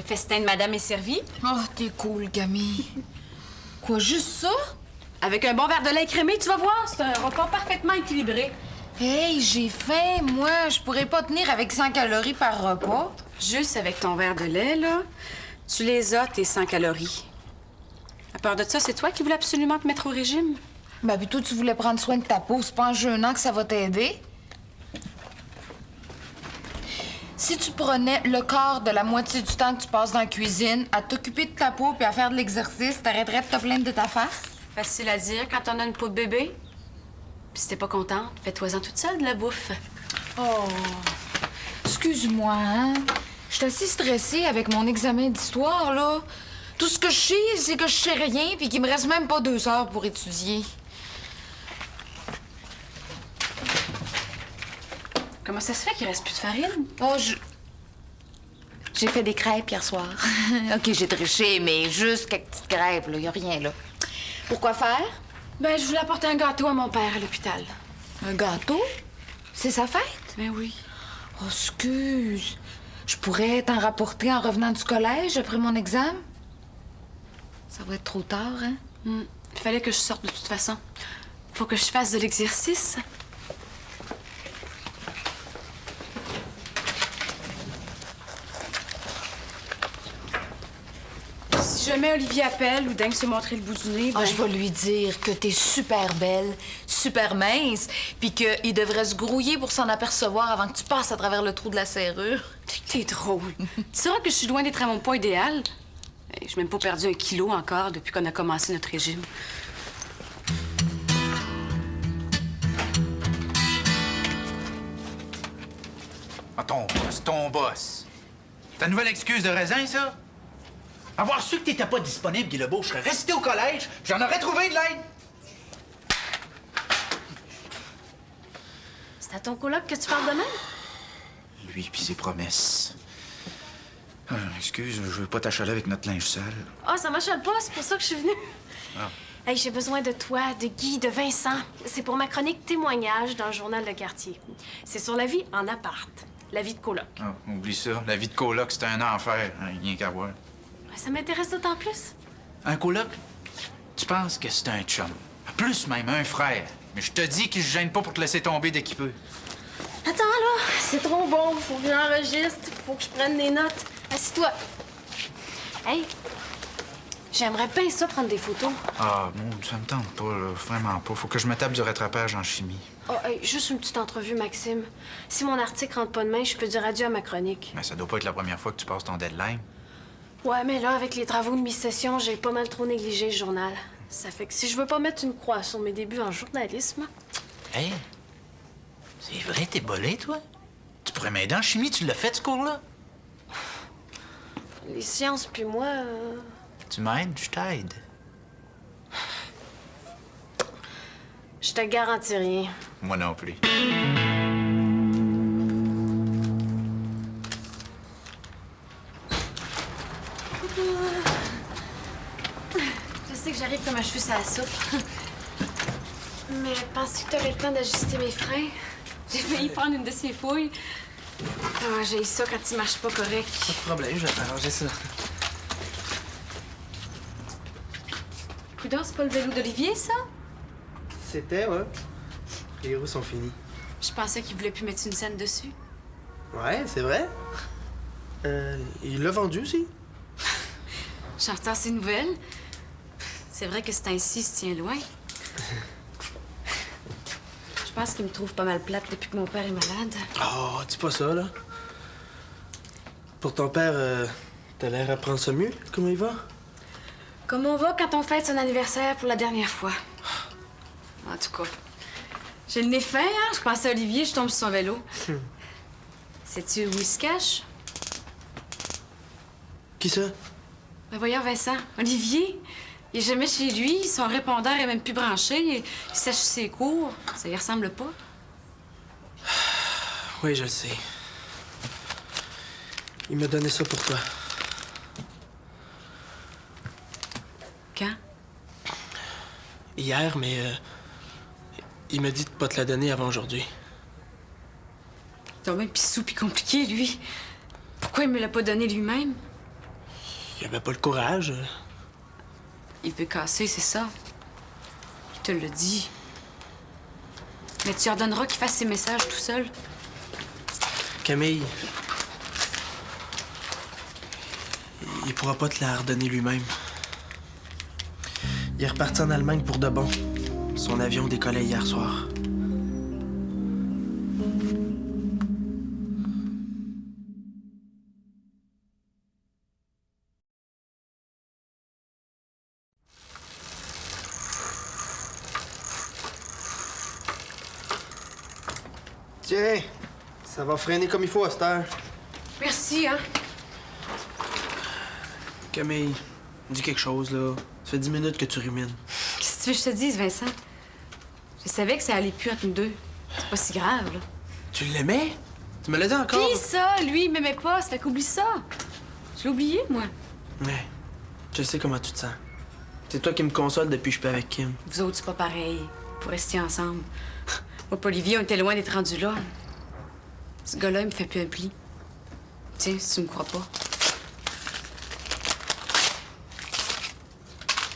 Le festin de madame est servi. Oh, t'es cool, Camille. Quoi, juste ça? Avec un bon verre de lait crémé, tu vas voir, c'est un repas parfaitement équilibré. Hey, j'ai faim, moi. Je pourrais pas tenir avec 100 calories par repas. Juste avec ton verre de lait, là, tu les as, tes 100 calories. À part de ça, c'est toi qui voulais absolument te mettre au régime? Ben, puis toi, tu voulais prendre soin de ta peau. C'est pas en jeûnant que ça va t'aider. Si tu prenais le quart de la moitié du temps que tu passes dans la cuisine à t'occuper de ta peau puis à faire de l'exercice, t'arrêterais de te plaindre de ta face? Facile à dire quand on a une peau de bébé. Puis si t'es pas contente, fais-toi-en toute seule de la bouffe. Oh, excuse-moi, hein? Je suis assez stressée avec mon examen d'histoire, là. Tout ce que je sais, c'est que je sais rien puis qu'il me reste même pas 2 heures pour étudier. Comment ça se fait qu'il reste plus de farine? Oh, j'ai fait des crêpes hier soir. OK, j'ai triché, mais juste quelques petites crêpes, là. Y a rien, là. Pourquoi faire? Ben, je voulais apporter un gâteau à mon père à l'hôpital. Un gâteau? C'est sa fête? Ben oui. Oh, excuse. Je pourrais t'en rapporter en revenant du collège après mon examen? Ça va être trop tard, hein? Il fallait que je sorte de toute façon. Faut que je fasse de l'exercice. Si jamais Olivier appelle ou dingue se montrer le bout du nez, ben... Ah, je vais lui dire que t'es super belle, super mince, puis qu'il devrait se grouiller pour s'en apercevoir avant que tu passes à travers le trou de la serrure. T'es drôle. Tu sauras que je suis loin d'être à mon poids idéal. Je n'ai même pas perdu 1 kilo encore depuis qu'on a commencé notre régime. Ah, ton boss. Ta nouvelle excuse de raisin, ça? Avoir su que t'étais pas disponible, Guy Lebeau, je serais resté au collège, j'en aurais trouvé de l'aide. C'est à ton coloc que tu parles de même? Lui pis ses promesses. Excuse, je veux pas t'achaler avec notre linge sale. Ah, ça m'achale pas, c'est pour ça que je suis venue. Ah. Hey, j'ai besoin de toi, de Guy, de Vincent. C'est pour ma chronique témoignage dans le journal Le Quartier. C'est sur la vie en appart, la vie de coloc. Ah, oublie ça. La vie de coloc, c'est un enfer. Rien qu'à voir. Ça m'intéresse d'autant plus. Un coloc, tu penses que c'est un chum. Plus même, un frère. Mais je te dis qu'il se gêne pas pour te laisser tomber dès qu'il peut. Attends, là, c'est trop bon. Faut que j'enregistre, faut que je prenne des notes. Assis-toi. Hey, j'aimerais bien ça prendre des photos. Ah, bon, ça me tente pas, là. Vraiment pas. Faut que je me tape du rattrapage en chimie. Oh, hey, juste une petite entrevue, Maxime. Si mon article rentre pas demain, je peux dire adieu à ma chronique. Mais ça doit pas être la première fois que tu passes ton deadline. Ouais, mais là, avec les travaux de mi-session, j'ai pas mal trop négligé le journal. Ça fait que si je veux pas mettre une croix sur mes débuts en journalisme... Hey, c'est vrai, t'es bolé, toi? Tu pourrais m'aider en chimie, tu l'as fait, ce cours-là? Les sciences, puis moi... Tu m'aides, je t'aide. Je te garantis rien. Moi non plus. Je sais que j'arrive comme un cheveu sur la soupe. Mais penses-tu que t'aurais le temps d'ajuster mes freins? J'ai failli prendre une de ces fouilles. Ah, j'ai ça quand il marche pas correct. Pas de problème, je vais t'arranger ça. Coudonc, c'est pas le vélo d'Olivier, ça? C'était, ouais. Les roues sont finies. Je pensais qu'il voulait plus mettre une scène dessus. Ouais, c'est vrai. Il l'a vendu aussi. J'entends ces nouvelles. C'est vrai que c'est ainsi, il se tient loin. Je pense qu'il me trouve pas mal plate depuis que mon père est malade. Oh, dis pas ça, là. Pour ton père, t'as l'air à prendre ça mieux. Comment il va? Comme on va quand on fête son anniversaire pour la dernière fois. En tout cas, j'ai le nez fin, hein? Je pense à Olivier, je tombe sur son vélo. Sais-tu où il se cache? Qui ça? Ben voyons, Vincent, Olivier, il est jamais chez lui, son répondeur est même plus branché, il sèche ses cours. Ça y ressemble pas. Oui, je le sais. Il m'a donné ça pour toi. Quand? Hier, mais il m'a dit de pas te la donner avant aujourd'hui. Il est même pissou puis compliqué, lui. Pourquoi il me l'a pas donné lui-même? Il avait pas le courage. Il peut casser, c'est ça. Il te le dit. Mais tu ordonneras qu'il fasse ses messages tout seul. Camille... Il pourra pas te la redonner lui-même. Il est reparti en Allemagne pour de bon. Son avion décollait hier soir. Tiens, ça va freiner comme il faut à cette heure. Merci, hein? Camille, dis quelque chose, là. Ça fait 10 minutes que tu rumines. Qu'est-ce que tu veux que je te dise, Vincent? Je savais que ça allait plus entre nous deux. C'est pas si grave, là. Tu l'aimais? Tu me l'as dit encore? Pis ça, lui, il m'aimait pas, ça fait qu'oublie ça. Je l'ai oublié, moi. Ouais, je sais comment tu te sens. C'est toi qui me console depuis que je suis pas avec Kim. Vous autres, c'est pas pareil. Faut rester ensemble. Moi, Olivier, on était loin d'être rendus là. Ce gars-là, il me fait plus un pli. Tiens, si tu me crois pas.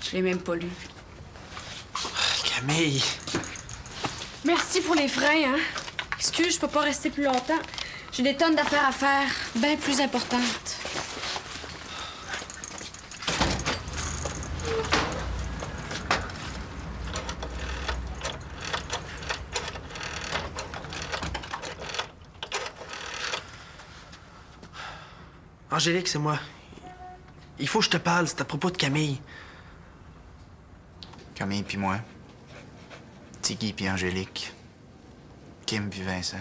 Je l'ai même pas lu. Camille! Merci pour les freins, hein? Excuse, je peux pas rester plus longtemps. J'ai des tonnes d'affaires à faire, bien plus importantes. Angélique, c'est moi. Il faut que je te parle, c'est à propos de Camille. Camille puis moi. Tiggy puis Angélique. Kim puis Vincent.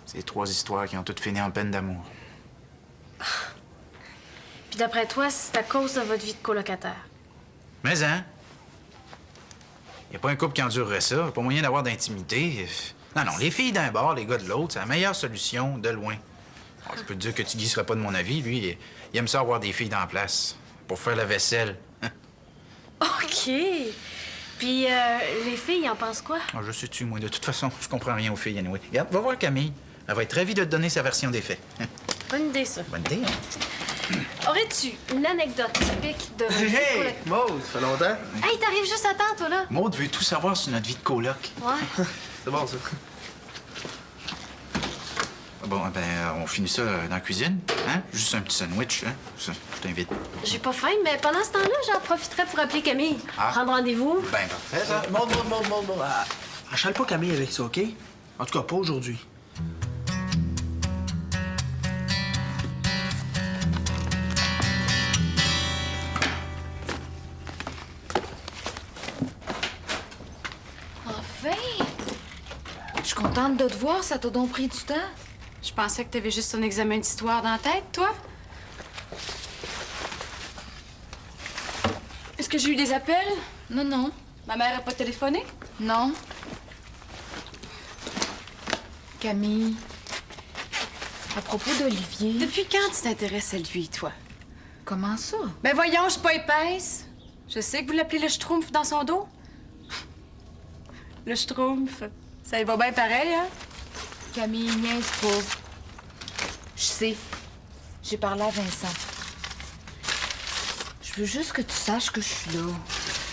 C'est 3 histoires qui ont toutes fini en peine d'amour. Puis d'après toi, c'est à cause de votre vie de colocataire. Mais hein? Y a pas un couple qui endurerait ça. Y a pas moyen d'avoir d'intimité. Non, non, les filles d'un bord, les gars de l'autre, c'est la meilleure solution, de loin. Bon, je peux te dire que Tiggy serait pas de mon avis. Lui, il aime ça avoir des filles dans la place. Pour faire la vaisselle. OK. Puis les filles, ils en pensent quoi? Oh, je sais-tu, moi. De toute façon, je comprends rien aux filles, anyway. Regarde, va voir Camille. Elle va être ravie de te donner sa version des faits. Bonne idée, ça. Bonne idée, hein? Aurais-tu une anecdote typique de votre vie de Hey! coloc... Maud, ça fait longtemps? Hey, t'arrives juste à temps, toi, là? Maud veut tout savoir sur notre vie de coloc. Ouais. C'est bon, ça. Bon, ben, on finit ça dans la cuisine, hein? Juste un petit sandwich, hein? Ça, je t'invite. J'ai pas faim, mais pendant ce temps-là, j'en profiterai pour appeler Camille. Ah. Prendre rendez-vous. Ben, parfait, ça. Maud. Achale pas Camille avec ça, OK? En tout cas, pas aujourd'hui. Enfin! Je suis contente de te voir, ça t'a donc pris du temps. Je pensais que t'avais juste un examen d'histoire dans la tête, toi. Est-ce que j'ai eu des appels? Non, non. Ma mère a pas téléphoné? Non. Camille, à propos d'Olivier, Depuis quand tu t'intéresses à lui, toi? comment ça? Ben voyons, je suis pas épaisse. Je sais que vous l'appelez le Schtroumpf dans son dos. Le Schtroumpf, ça y va bien pareil, hein? Camille, niaise pas. Je sais. J'ai parlé à Vincent. Je veux juste que tu saches que je suis là.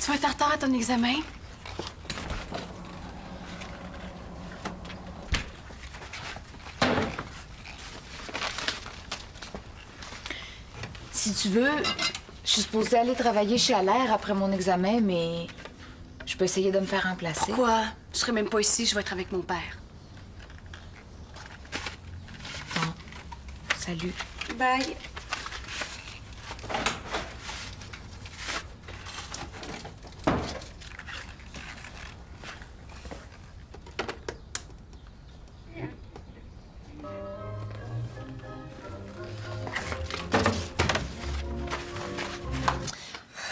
Tu vas être en retard à ton examen. Si tu veux, je suis supposée aller travailler chez Allaire après mon examen, mais je peux essayer de me faire remplacer. Quoi? Je serai même pas ici, je vais être avec mon père. Bon. Salut. Bye.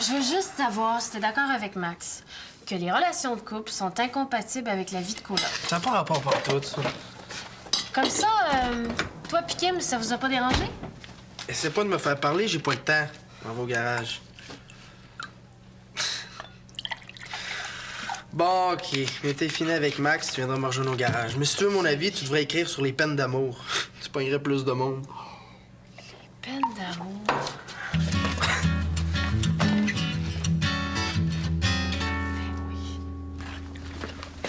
Je veux juste savoir si t'es d'accord avec Max que les relations de couple sont incompatibles avec la vie de coloc. Ça n'a pas rapport par tout, ça. Comme ça, toi pis Kim, ça vous a pas dérangé? Essaie pas de me faire parler, j'ai pas le temps. On va au garage. Bon, OK. Mais t'es fini avec Max, tu viendras me rejoindre au garage. Mais si tu veux mon avis, tu devrais écrire sur les peines d'amour. Tu pognerais plus de monde. Peine d'amour.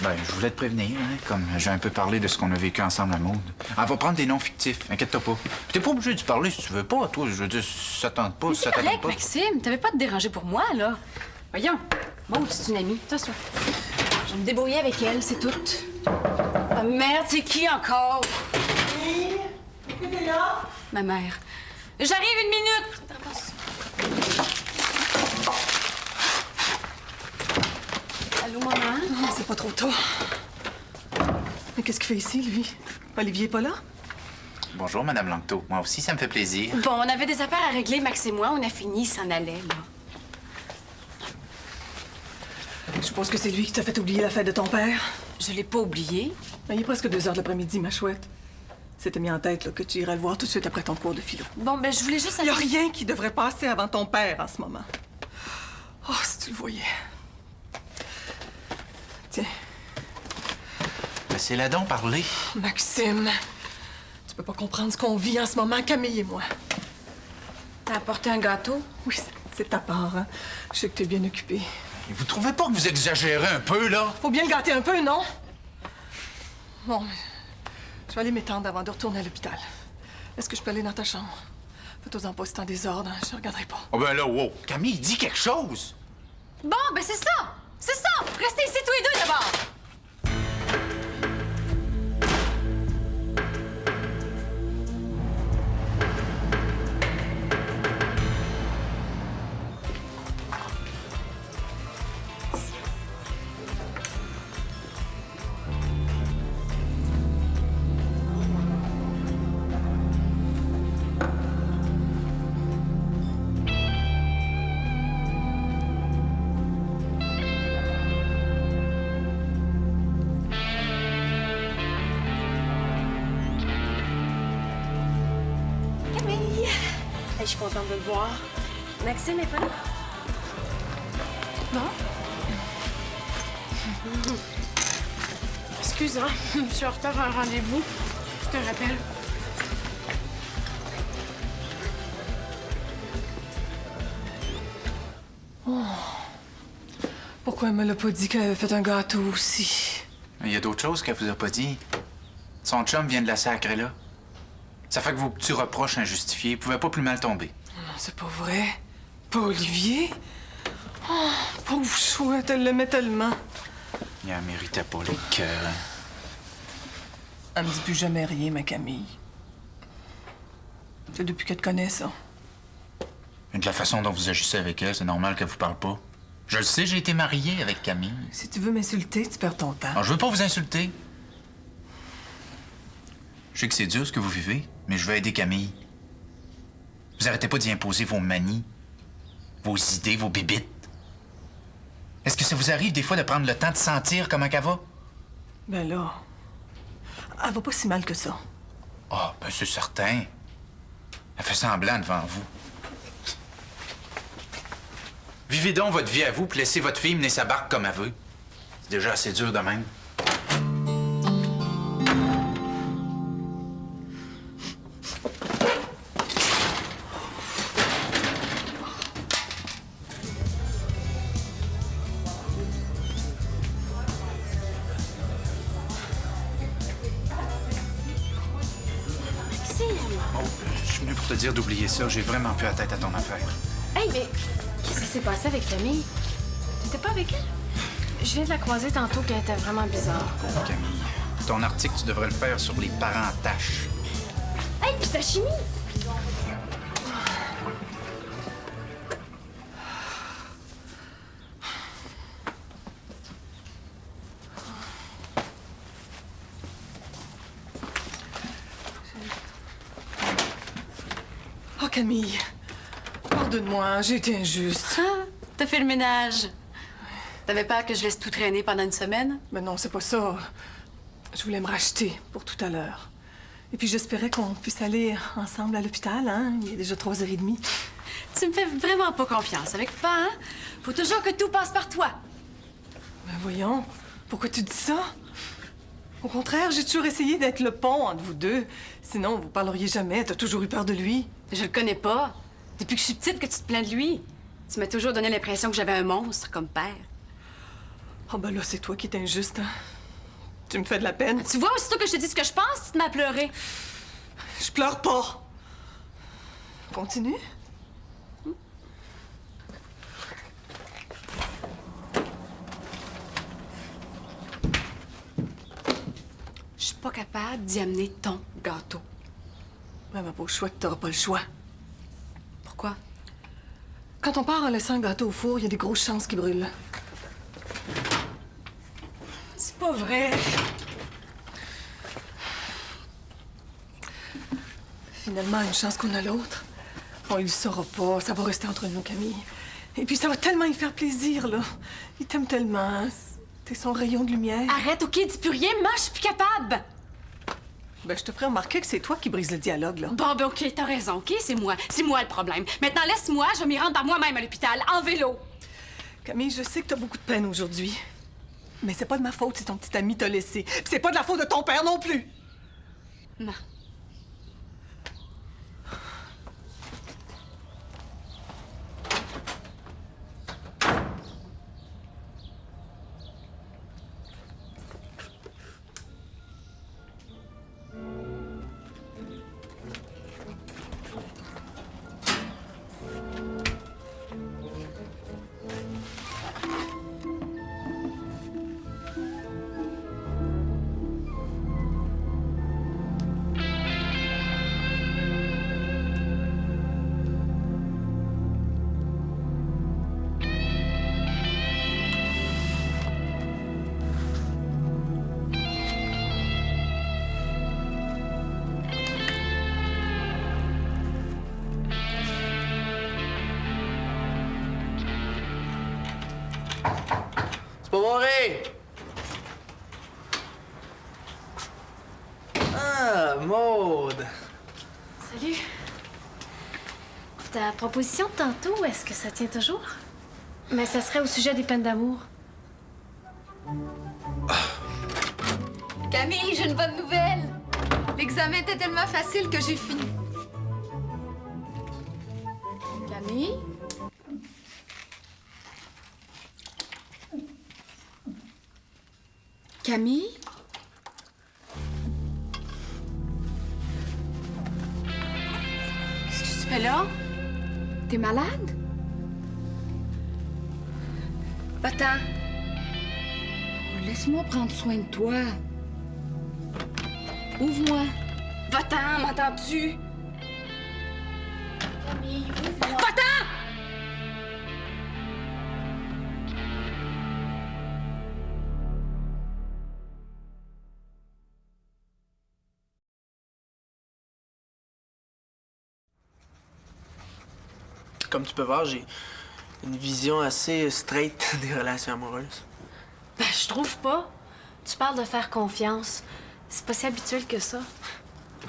Ben, je voulais te prévenir, hein, comme j'ai un peu parlé de ce qu'on a vécu ensemble à Maude. Elle va prendre des noms fictifs, inquiète-toi pas. Puis t'es pas obligé de parler si tu veux pas, toi. Je veux dire, si ça tente pas, si ça C'est t'attend correct, pas. Maxime. T'avais pas à te déranger pour moi, là. Voyons. Bon, c'est une amie. Toi, je vais me débrouiller avec elle, c'est tout. Ah, merde, c'est qui encore? Oui? Est-ce que t'es là? Ma mère. J'arrive 1 minute! Allô, maman? Oh, c'est pas trop tôt. Mais qu'est-ce qu'il fait ici, lui? Olivier est pas là? Bonjour, Madame Langto. Moi aussi, ça me fait plaisir. Bon, on avait des affaires à régler, Max et moi. On a fini, il s'en allait, là. Je suppose que c'est lui qui t'a fait oublier la fête de ton père. Je l'ai pas oublié. Ben, il est presque 2 heures de l'après-midi, ma chouette. C'était mis en tête là, que tu irais le voir tout de suite après ton cours de philo. Bon, ben, je voulais juste... Il y a rien qui devrait passer avant ton père en ce moment. Oh, si tu le voyais. Tiens, Laissez-la donc parler. Maxime, tu peux pas comprendre ce qu'on vit en ce moment, Camille et moi. T'as apporté un gâteau? Oui, c'est ta part, hein. Je sais que t'es bien occupé. Et vous trouvez pas que vous exagérez un peu, là? Faut bien le gâter un peu, non? Bon, mais je vais aller m'étendre avant de retourner à l'hôpital. Est-ce que je peux aller dans ta chambre? Fais-toi-en pas, c'est en désordre, hein. Je regarderai pas. Oh ben là, wow! Camille, dis quelque chose! Bon, ben, c'est ça! C'est ça! Restez ici tous les deux, d'abord! Je suis contente de te voir. Maxime est pas là? Non? Excuse, hein? Je suis en retard à un rendez-vous. Je te rappelle. Pourquoi elle me l'a pas dit qu'elle avait fait un gâteau aussi? Il y a d'autres choses qu'elle vous a pas dit. Son chum vient de la sacrer là. Ça fait que vos petits reproches injustifiés pouvaient pas plus mal tomber. Non, c'est pas vrai. Pas Olivier? Oh, pauvre chouette, elle l'aimait tellement. Il en méritait pas les cœurs. Elle me dit plus jamais rien, ma Camille. C'est depuis qu'elle te connaît, ça. Et de la façon dont vous agissez avec elle, c'est normal qu'elle vous parle pas. Je le sais, j'ai été marié avec Camille. Si tu veux m'insulter, tu perds ton temps. Alors, je veux pas vous insulter. Je sais que c'est dur ce que vous vivez, mais je veux aider Camille. Vous arrêtez pas d'y imposer vos manies, vos idées, vos bébites. Est-ce que ça vous arrive des fois de prendre le temps de sentir comment qu'elle va? Ben là, elle va pas si mal que ça. Ah, ben c'est certain. Elle fait semblant devant vous. Vivez donc votre vie à vous, puis laissez votre fille mener sa barque comme elle veut. C'est déjà assez dur de même. Oh, je suis venu pour te dire d'oublier ça. J'ai vraiment plus la tête à ton affaire. Hey, mais qu'est-ce qui s'est passé avec Camille? T'étais pas avec elle? Je viens de la croiser tantôt, puis elle était vraiment bizarre. Camille, ton article, tu devrais le faire sur les parents tâches. Hey, puis ta chimie! Oh, Camille, pardonne-moi, j'ai été injuste. Ah, t'as fait le ménage. T'avais peur que je laisse tout traîner pendant une semaine? Mais non, c'est pas ça. Je voulais me racheter pour tout à l'heure. Et puis j'espérais qu'on puisse aller ensemble à l'hôpital, hein? Il est déjà 3h30. Tu me fais vraiment pas confiance. Avec pas, hein? Faut toujours que tout passe par toi. Ben voyons, pourquoi tu dis ça? Au contraire, j'ai toujours essayé d'être le pont entre vous deux. Sinon, vous parleriez jamais. T'as toujours eu peur de lui. Je le connais pas. Depuis que je suis petite que tu te plains de lui. Tu m'as toujours donné l'impression que j'avais un monstre comme père. Oh ben là, c'est toi qui es injuste, hein? Tu me fais de la peine. Tu vois, aussitôt que je te dis ce que je pense, tu te mets à pleurer. Je pleure pas. Continue. Je suis pas capable d'y amener ton gâteau. Mais ma pauvre chouette, t'auras pas le choix. Pourquoi? Quand on part en laissant un gâteau au four, il y a des grosses chances qu'il brûle. C'est pas vrai. Finalement, une chance qu'on a l'autre. Oh, il le saura pas. Ça va rester entre nous, Camille. Et puis, ça va tellement y faire plaisir, là. Il t'aime tellement. T'es son rayon de lumière. Arrête, OK, dis plus rien. Moi, je suis plus capable. Ben, je te ferai remarquer que c'est toi qui brises le dialogue, là. Bon, ben OK, t'as raison, OK? C'est moi. C'est moi le problème. Maintenant, laisse-moi, je vais m'y rendre par moi-même à l'hôpital, en vélo. Camille, je sais que t'as beaucoup de peine aujourd'hui. Mais c'est pas de ma faute si ton petit ami t'a laissé. Puis c'est pas de la faute de ton père non plus. Non. C'est pas barré! Ah, Maude! Salut. Ta proposition de tantôt, est-ce que ça tient toujours? Mais ça serait au sujet des peines d'amour. Camille, j'ai une bonne nouvelle. L'examen était tellement facile que j'ai fini. Camille? Camille? Qu'est-ce que tu fais là? T'es malade? Va-t'en. Oh, laisse-moi prendre soin de toi. Ouvre-moi. Va-t'en, m'entends-tu? Camille, ouvre-moi. Va-t'en! Comme tu peux voir, j'ai une vision assez straight des relations amoureuses. Ben, je trouve pas. Tu parles de faire confiance. C'est pas si habituel que ça.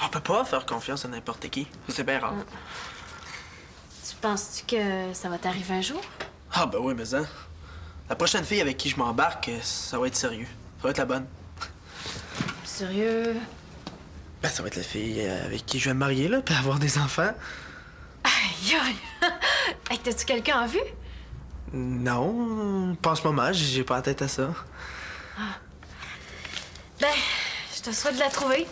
On peut pas faire confiance à n'importe qui. C'est bien rare. Tu penses-tu que ça va t'arriver un jour? Ah, ben oui, mais hein. La prochaine fille avec qui je m'embarque, ça va être sérieux. Ça va être la bonne. Sérieux? Ben, ça va être la fille avec qui je vais me marier, là, puis avoir des enfants. Aïe, aïe! Hey, t'as-tu quelqu'un en vue? Non, pas en ce moment, j'ai pas la tête à ça. Ben, je te souhaite de la trouver.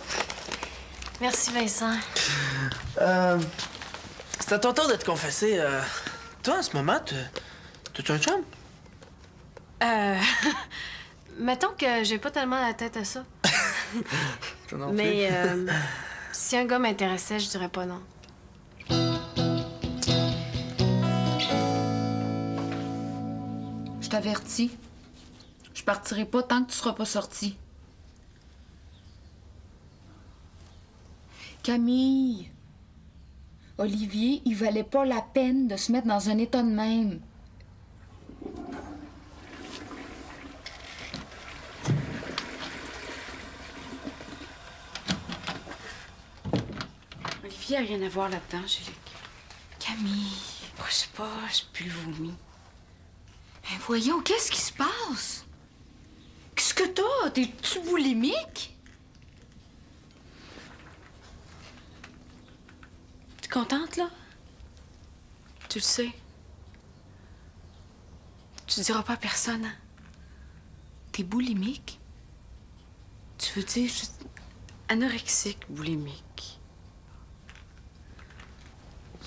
Merci, Vincent. C'est à ton tour de te confesser. Toi, en ce moment, t'as-tu un chum? Mettons que j'ai pas tellement la tête à ça. Toi non plus. Mais si un gars m'intéressait, je dirais pas non. Je t'avertis. Je partirai pas tant que tu seras pas sorti. Camille. Olivier, il valait pas la peine de se mettre dans un état de même. Olivier a rien à voir là-dedans, Angélique. Camille. Oh, je sais pas, j'ai plus le vomi. Ben voyons, qu'est-ce qui se passe? Qu'est-ce que t'as? T'es-tu boulimique? T'es contente, là? Tu le sais. Tu diras pas à personne, hein? T'es boulimique? Tu veux dire juste anorexique, boulimique?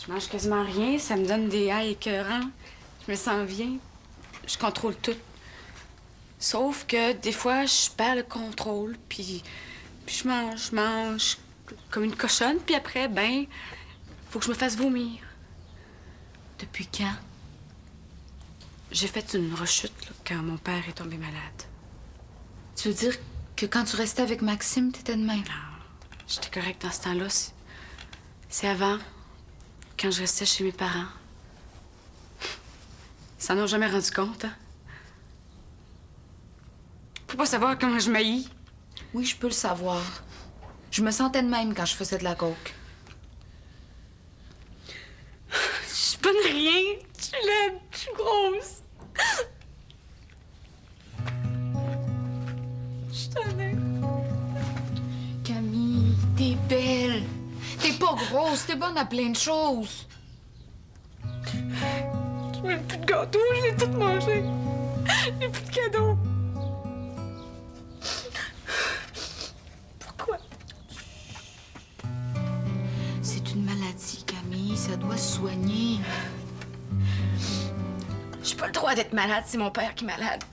Je mange quasiment rien, ça me donne des haies écœurants. Je me sens bien. Je contrôle tout. Sauf que des fois, je perds le contrôle, puis je mange comme une cochonne, puis après, ben, faut que je me fasse vomir. Depuis quand? J'ai fait une rechute là, quand mon père est tombé malade. Tu veux dire que quand tu restais avec Maxime, t'étais de même? J'étais correcte dans ce temps-là. C'est avant, quand je restais chez mes parents. Ils s'en ont jamais rendu compte, hein? Faut pas savoir comment je maillis. Oui, je peux le savoir. Je me sentais de même quand je faisais de la coke. Je suis pas de rien. Je suis laide, je suis grosse. Je suis tannée. Camille, t'es belle. T'es pas grosse, t'es bonne à plein de choses. Je mets plus de gâteau, je l'ai tout mangé. J'ai plus de cadeaux. Pourquoi? C'est une maladie, Camille. Ça doit se soigner. J'ai pas le droit d'être malade, c'est mon père qui est malade.